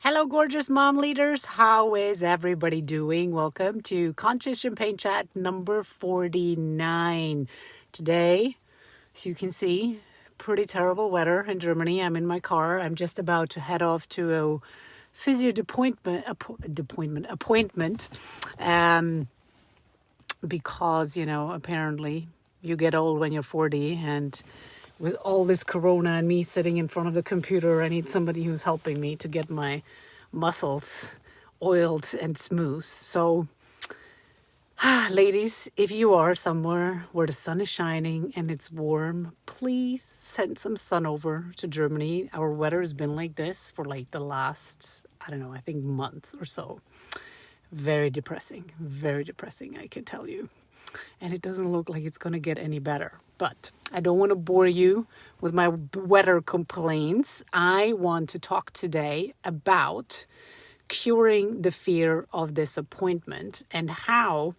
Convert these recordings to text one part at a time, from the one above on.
Hello, gorgeous mom leaders. How is everybody doing? Welcome to Conscious Champagne Chat number 49. Today, as you can see, pretty terrible weather in Germany. I'm in my car. I'm just about to head off to a physio appointment because, apparently you get old when you're 40, and with all this corona and me sitting in front of the computer, I need somebody who's helping me to get my muscles oiled and smooth. So, ladies, if you are somewhere where the sun is shining and it's warm, please send some sun over to Germany. Our weather has been like this for like the last, I think months or so. Very depressing, I can tell you. And it doesn't look like it's going to get any better. But I don't want to bore you with my weather complaints. I want to talk today about curing the fear of disappointment and how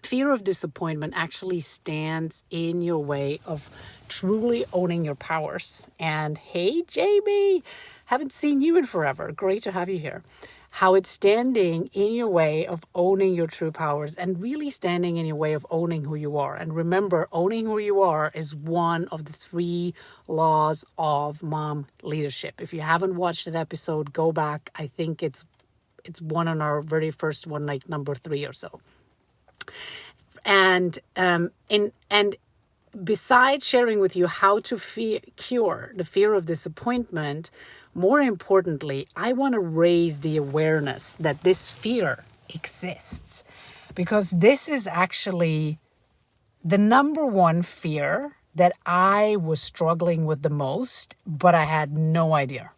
fear of disappointment actually stands in your way of truly owning your powers. And hey, Jamie, haven't seen you in forever. Great to have you here. How it's standing in your way of owning your true powers and really standing in your way of owning who you are. And remember, owning who you are is one of the 3 laws of mom leadership. If you haven't watched that episode, go back. I think it's one on our very first one, like number 3 or so. And besides sharing with you how to cure the fear of disappointment, more importantly, I want to raise the awareness that this fear exists, because this is actually the number one fear that I was struggling with the most, but I had no idea.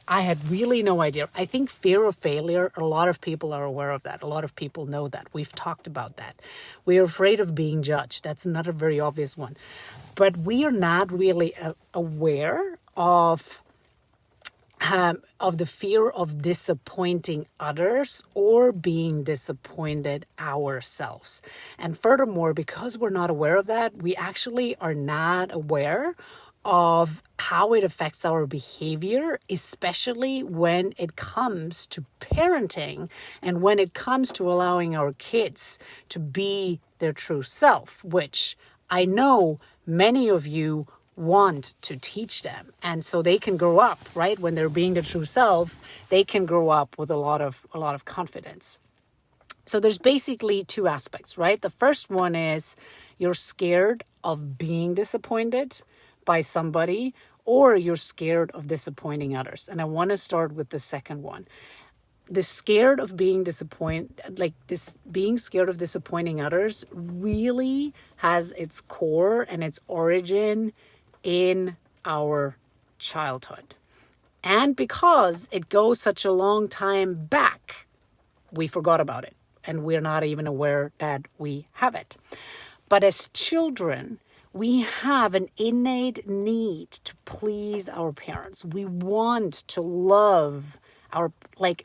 I had really no idea. I think fear of failure, a lot of people are aware of that. A lot of people know that. We've talked about that. We're afraid of being judged. That's another very obvious one. But we are not really aware of the fear of disappointing others or being disappointed ourselves. And furthermore, because we're not aware of that, we actually are not aware of how it affects our behavior, especially when it comes to parenting and when it comes to allowing our kids to be their true self, which I know many of you want to teach them. And so they can grow up, right? When they're being their true self, they can grow up with a lot of confidence. So there's basically 2 aspects, right? The first one is you're scared of being disappointed by somebody, or you're scared of disappointing others. And I want to start with the second one. The scared of being disappointed, being scared of disappointing others really has its core and its origin in our childhood. And because it goes such a long time back, we forgot about it and we're not even aware that we have it. But as children, we have an innate need to please our parents. We want to love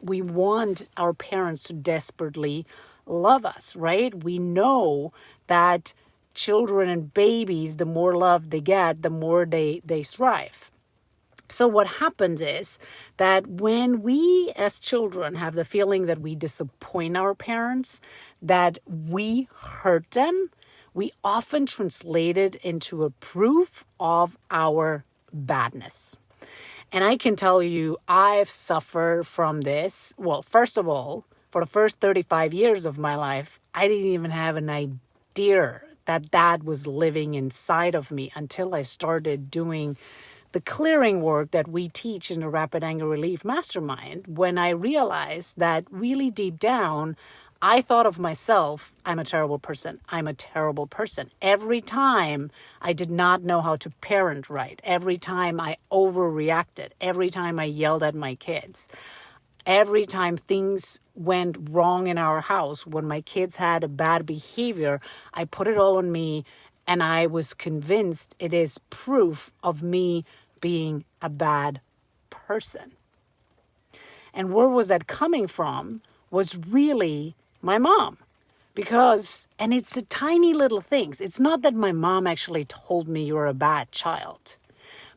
we want our parents to desperately love us, right? We know that children and babies, the more love they get, the more they thrive. So what happens is that when we as children have the feeling that we disappoint our parents, that we hurt them, we often translate it into a proof of our badness. And I can tell you, I've suffered from this. Well, first of all, for the first 35 years of my life, I didn't even have an idea that was living inside of me until I started doing the clearing work that we teach in the Rapid Anger Relief Mastermind, when I realized that really deep down, I thought of myself, I'm a terrible person. Every time I did not know how to parent right. Every time I overreacted. Every time I yelled at my kids. Every time things went wrong in our house, when my kids had a bad behavior, I put it all on me, and I was convinced it is proof of me being a bad person. And where was that coming from was really my mom. And it's the tiny little things. It's not that my mom actually told me you're a bad child,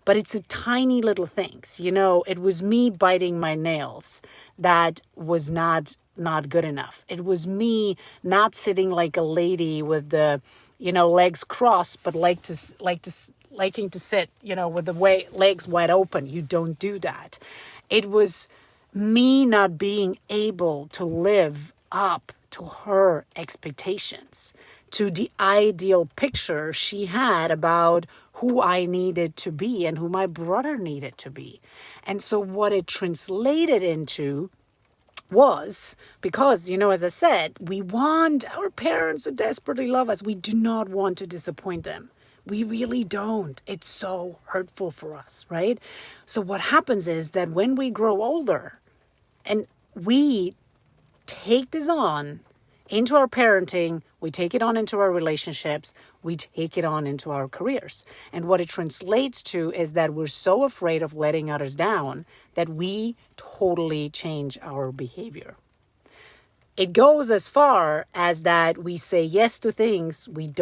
But it's a tiny little things. It was me biting my nails that was not good enough. It was me not sitting like a lady with the, legs crossed, but liking to sit, with the legs wide open. You don't do that. It was me not being able to live up to her expectations, to the ideal picture she had about who I needed to be and who my brother needed to be. And so what it translated into was, because, as I said, we want our parents to desperately love us. We do not want to disappoint them. We really don't. It's so hurtful for us, right? So what happens is that when we grow older and we take this on into our parenting, we take it on into our relationships, we take it on into our careers. And what it translates to is that we're so afraid of letting others down that we totally change our behavior. It goes as far as that we say yes to things we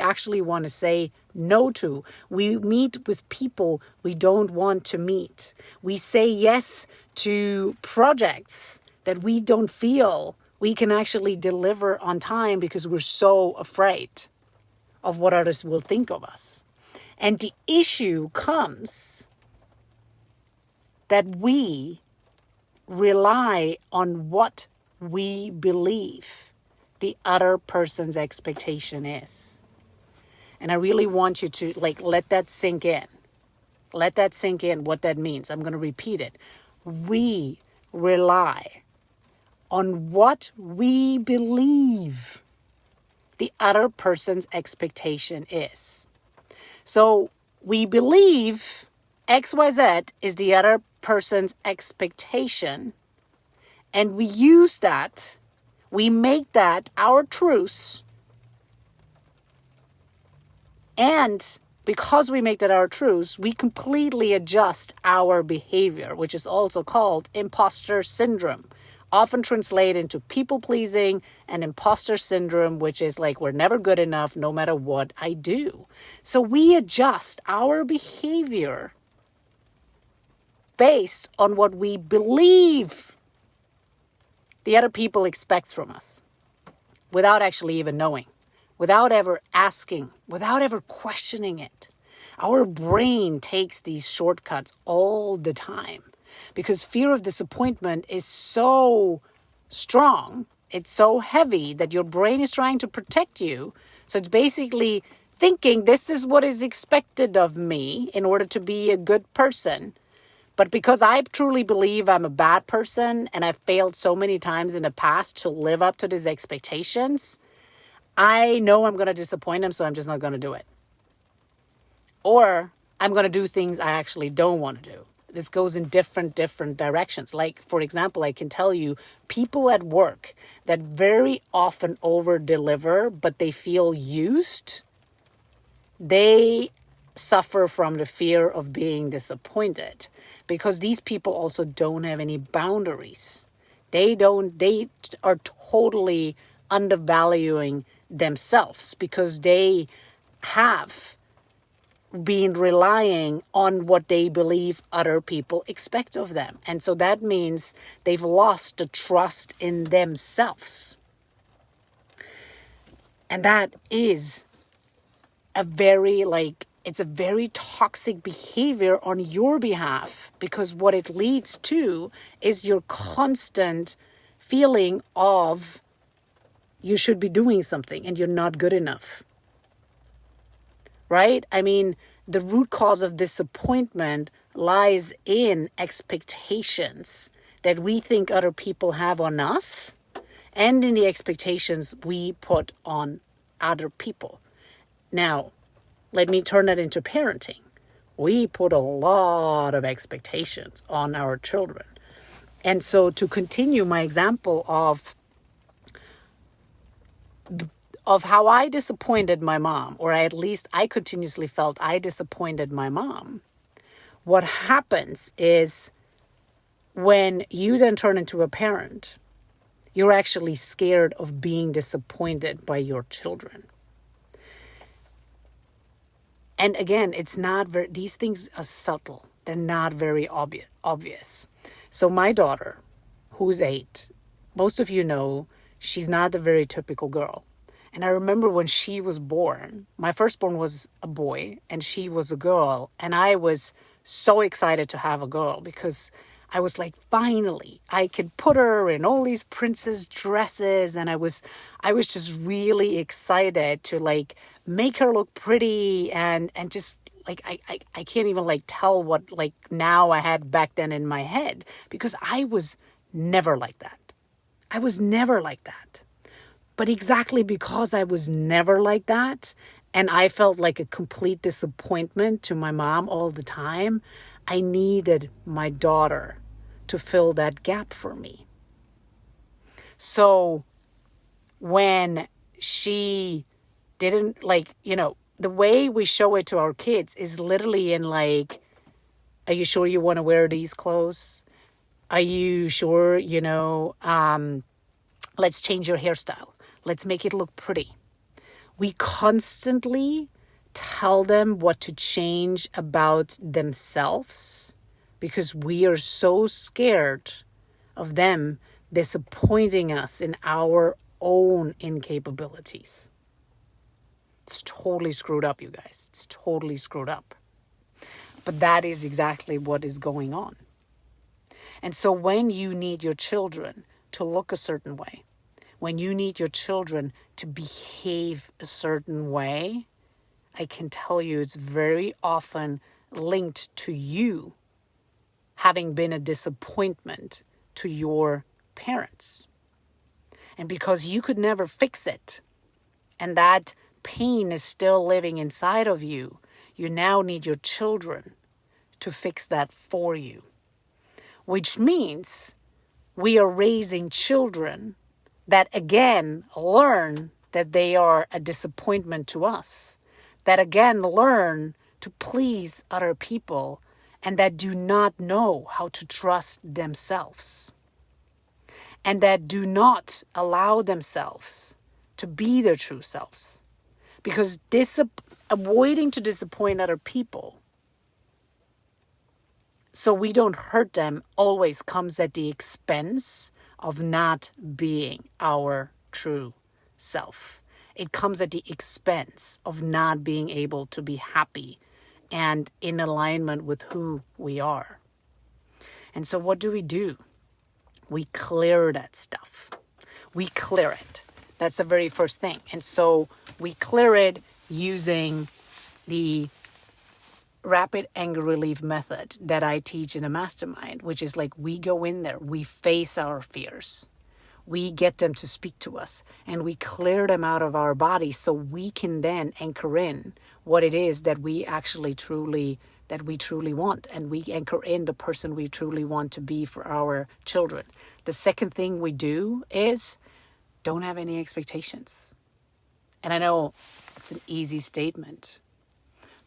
actually want to say no to. We meet with people we don't want to meet. We say yes to projects that we don't feel we can actually deliver on time because we're so afraid of what others will think of us. And the issue comes that we rely on what we believe the other person's expectation is. And I really want you to let that sink in. Let that sink in what that means. I'm going to repeat it. We rely on what we believe the other person's expectation is. So we believe XYZ is the other person's expectation, and we use that, we make that our truth, and because we make that our truth, we completely adjust our behavior, which is also called imposter syndrome. Often translate into people-pleasing and imposter syndrome, which is like we're never good enough no matter what I do. So we adjust our behavior based on what we believe the other people expects from us without actually even knowing, without ever asking, without ever questioning it. Our brain takes these shortcuts all the time. Because fear of disappointment is so strong, it's so heavy that your brain is trying to protect you. So it's basically thinking this is what is expected of me in order to be a good person. But because I truly believe I'm a bad person and I've failed so many times in the past to live up to these expectations, I know I'm going to disappoint them, so I'm just not going to do it. Or I'm going to do things I actually don't want to do. This goes in different directions. Like, for example, I can tell you people at work that very often over-deliver, but they feel used, they suffer from the fear of being disappointed because these people also don't have any boundaries. They are totally undervaluing themselves because they have been relying on what they believe other people expect of them. And so that means they've lost the trust in themselves. And that is it's a very toxic behavior on your behalf, because what it leads to is your constant feeling of you should be doing something and you're not good enough. Right? I mean, the root cause of disappointment lies in expectations that we think other people have on us and in the expectations we put on other people. Now, let me turn that into parenting. We put a lot of expectations on our children. And so to continue my example of how I disappointed my mom, or at least I continuously felt I disappointed my mom, what happens is when you then turn into a parent, you're actually scared of being disappointed by your children. And again, it's not very, these things are subtle. They're not very obvious. So my daughter, who's 8, most of you know, she's not a very typical girl. And I remember when she was born, my firstborn was a boy and she was a girl. And I was so excited to have a girl because I was like, finally, I could put her in all these princess dresses. And I was just really excited to like make her look pretty and just like, I can't even like tell what like now I had back then in my head, because I was never like that. I was never like that. But exactly because I was never like that, and I felt like a complete disappointment to my mom all the time, I needed my daughter to fill that gap for me. So when she didn't like, the way we show it to our kids is literally in like, are you sure you want to wear these clothes? Are you sure, let's change your hairstyle. Let's make it look pretty. We constantly tell them what to change about themselves because we are so scared of them disappointing us in our own incapabilities. It's totally screwed up, you guys. It's totally screwed up. But that is exactly what is going on. And so when you need your children to look a certain way, when you need your children to behave a certain way, I can tell you it's very often linked to you having been a disappointment to your parents. And because you could never fix it, and that pain is still living inside of you, you now need your children to fix that for you. Which means we are raising children that again learn that they are a disappointment to us, that again learn to please other people, and that do not know how to trust themselves, and that do not allow themselves to be their true selves. Because avoiding to disappoint other people so we don't hurt them always comes at the expense of not being our true self. It comes at the expense of not being able to be happy and in alignment with who we are. And so what do? We clear that stuff. We clear it. That's the very first thing. And so we clear it using the rapid anger relief method that I teach in a mastermind, which is like we go in there, we face our fears, we get them to speak to us, and we clear them out of our body so we can then anchor in what it is that we actually truly want, and we anchor in the person we truly want to be for our children. The second thing we do is don't have any expectations. And I know it's an easy statement,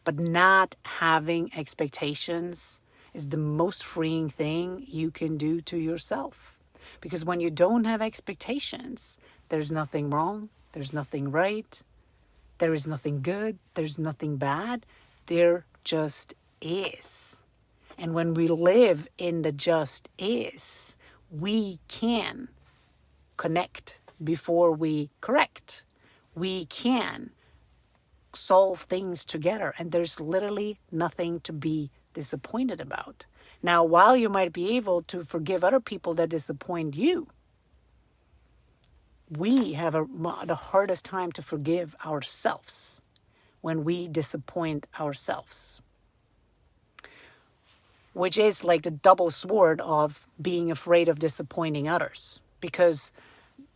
but not having expectations is the most freeing thing you can do to yourself. Because when you don't have expectations, there's nothing wrong, there's nothing right, there is nothing good, there's nothing bad. There just is. And when we live in the just is, we can connect before we correct. We can solve things together, and there's literally nothing to be disappointed about. Now, while you might be able to forgive other people that disappoint you, we have the hardest time to forgive ourselves when we disappoint ourselves, which is like the double sword of being afraid of disappointing others. Because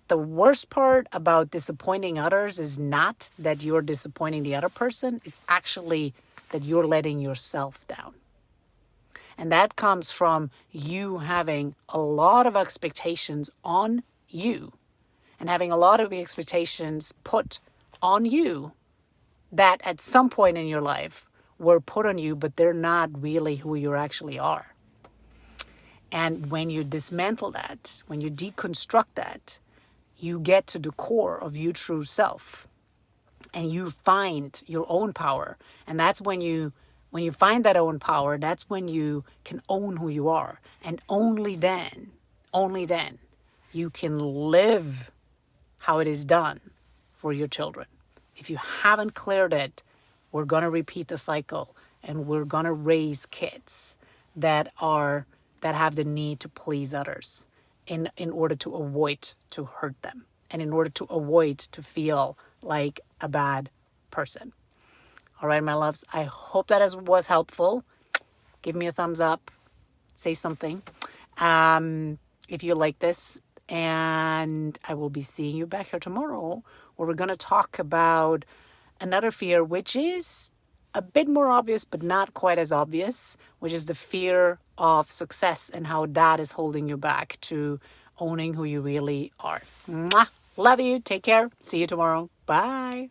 the worst part about disappointing others is not that you're disappointing the other person. It's actually that you're letting yourself down. And that comes from you having a lot of expectations on you and having a lot of expectations put on you that at some point in your life were put on you, but they're not really who you actually are. And when you dismantle that, when you deconstruct that, you get to the core of your true self. and you find your own power. And that's when you find that own power, that's when you can own who you are. And only then, you can live how it is done for your children. If you haven't cleared it, we're going to repeat the cycle, and we're going to raise kids that have the need to please others in order to avoid to hurt them, and in order to avoid to feel like a bad person. All right, my loves, I hope that was helpful. Give me a thumbs up, say something if you like this, and I will be seeing you back here tomorrow, where we're going to talk about another fear, which is a bit more obvious, but not quite as obvious, which is the fear of success and how that is holding you back to owning who you really are. Mwah! Love you. Take care. See you tomorrow. Bye.